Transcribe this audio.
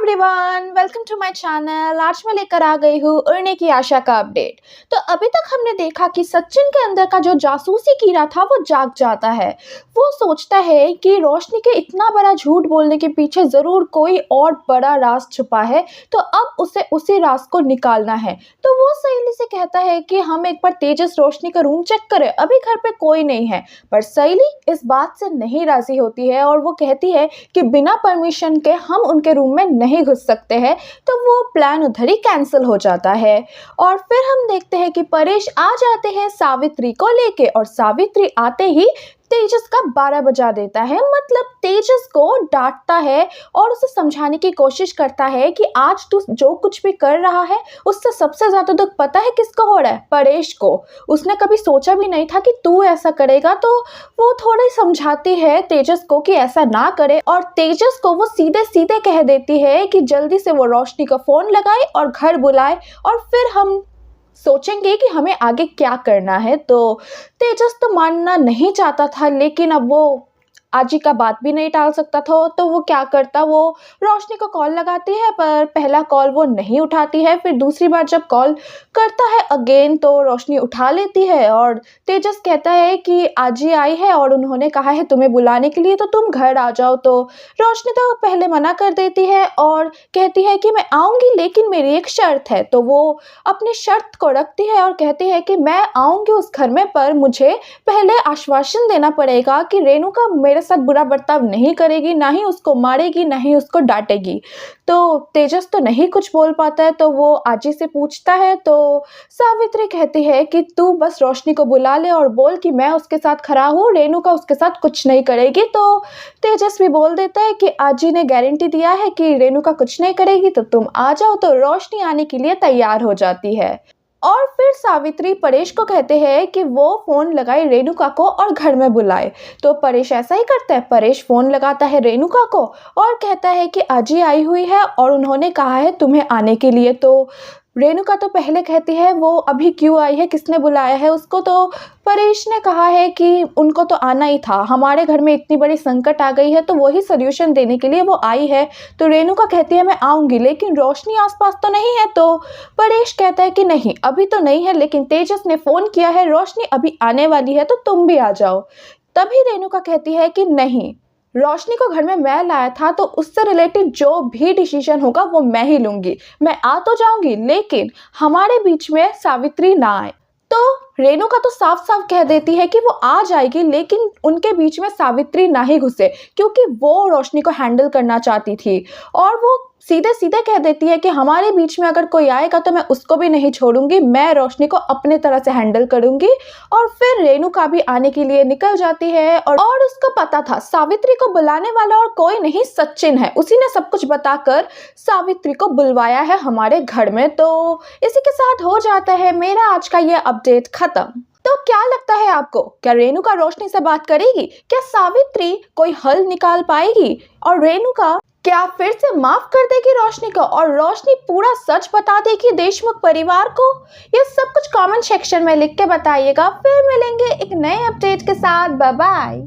Everyone, welcome to my channel. आज मैं लेकर आ गई हूँ उड़ने की आशा का अपडेट। तो अभी तक हमने देखा कि सचिन के अंदर का जो जासूसी कीड़ा था वो जाग जाता है। वो सोचता है कि रोशनी के इतना बड़ा झूठ बोलने के पीछे ज़रूर कोई और बड़ा राज छुपा है, तो अब उसे उसी राज को निकालना है। तो वो सहेली से कहता है कि हम एक बार तेजस रोशनी का रूम चेक करें, अभी घर पे कोई नहीं है। पर सहेली इस बात से नहीं राजी होती है और वो कहती है कि बिना परमिशन के हम उनके रूम में नहीं घुस सकते हैं। तो वो प्लान उधर ही कैंसिल हो जाता है। और फिर हम देखते हैं कि परेश आ जाते हैं सावित्री को लेके, और सावित्री आते ही तेजस का 12 बजा देता है। मतलब तेजस को डांटता है और उसे समझाने की कोशिश करता है कि आज तू जो कुछ भी कर रहा है उससे सबसे ज़्यादा दुख पता है किसको हो रहा है? परेश को। उसने कभी सोचा भी नहीं था कि तू ऐसा करेगा। तो वो थोड़ी समझाती है तेजस को कि ऐसा ना करे, और तेजस को वो सीधे सीधे कह देती है कि जल्दी से वो रोशनी का फ़ोन लगाए और घर बुलाए, और फिर हम सोचेंगे कि हमें आगे क्या करना है। तो तेजस तो मानना नहीं चाहता था, लेकिन अब वो आजी का बात भी नहीं टाल सकता था। तो वो क्या करता, वो रोशनी को कॉल लगाती है, पर पहला कॉल वो नहीं उठाती है। फिर दूसरी बार जब कॉल करता है अगेन तो रोशनी उठा लेती है, और तेजस कहता है कि आजी आई है और उन्होंने कहा है तुम्हें बुलाने के लिए, तो तुम घर आ जाओ। तो रोशनी तो पहले मना कर देती है और कहती है कि मैं आऊँगी, लेकिन मेरी एक शर्त है। तो वो अपनी शर्त को रखती है और कहती है कि मैं आऊँगी उस घर में, पर मुझे पहले आश्वासन देना पड़ेगा कि रेणुका मेरे साथ बुरा बर्ताव नहीं करेगी, ना ही उसको मारेगी, ना ही उसको डांटेगी। तो तेजस तो नहीं कुछ बोल पाता है, तो वो आजी से पूछता है। तो सावित्री कहती है कि तू बस रोशनी को बुला ले और बोल कि मैं उसके साथ खड़ा हूँ, रेणुका उसके साथ कुछ नहीं करेगी। तो तेजस भी बोल देता है कि आजी ने गारंटी दिया है कि रेणुका कुछ नहीं करेगी, तो तुम आ जाओ। तो रोशनी आने के लिए तैयार हो जाती है, और फिर सावित्री परेश को कहते हैं कि वो फ़ोन लगाए रेणुका को और घर में बुलाए। तो परेश ऐसा ही करता है। परेश फ़ोन लगाता है रेणुका को और कहता है कि आजी आई हुई है और उन्होंने कहा है तुम्हें आने के लिए। तो रेणुका तो पहले कहती है वो अभी क्यों आई है, किसने बुलाया है उसको। तो परेश ने कहा है कि उनको तो आना ही था, हमारे घर में इतनी बड़ी संकट आ गई है तो वही सल्यूशन देने के लिए वो आई है। तो रेणुका कहती है मैं आऊँगी, लेकिन रोशनी आसपास तो नहीं है। तो परेश कहता है कि नहीं अभी तो नहीं है, लेकिन तेजस ने फ़ोन किया है, रोशनी अभी आने वाली है, तो तुम भी आ जाओ। तभी रेणुका कहती है कि नहीं, रोशनी को घर में मैं लाया था, तो उससे रिलेटेड जो भी डिसीजन होगा वो मैं ही लूँगी। मैं आ तो जाऊँगी, लेकिन हमारे बीच में सावित्री ना आए। तो रेणुका तो साफ साफ कह देती है कि वो आ जाएगी, लेकिन उनके बीच में सावित्री ना ही घुसे, क्योंकि वो रोशनी को हैंडल करना चाहती थी। और वो सीधे सीधे कह देती है कि हमारे बीच में अगर कोई आएगा तो मैं उसको भी नहीं छोड़ूंगी, मैं रोशनी को अपने तरह से हैंडल करूंगी। और फिर रेणुका भी आने के लिए निकल जाती है, और उसको पता था सावित्री को बुलाने वाला और कोई नहीं सचिन है। उसी ने सब कुछ बताकर सावित्री को बुलवाया है हमारे घर में। तो इसी के साथ हो जाता है मेरा आज का ये अपडेट खत्म। तो क्या लगता है आपको, क्या रेणुका रोशनी से बात करेगी? क्या सावित्री कोई हल निकाल पाएगी? और रेणुका क्या फिर से माफ कर देगी रोशनी को, और रोशनी पूरा सच बता देगी देशमुख परिवार को? ये सब कुछ कमेंट सेक्शन में लिख के बताइएगा। फिर मिलेंगे एक नए अपडेट के साथ। Bye bye.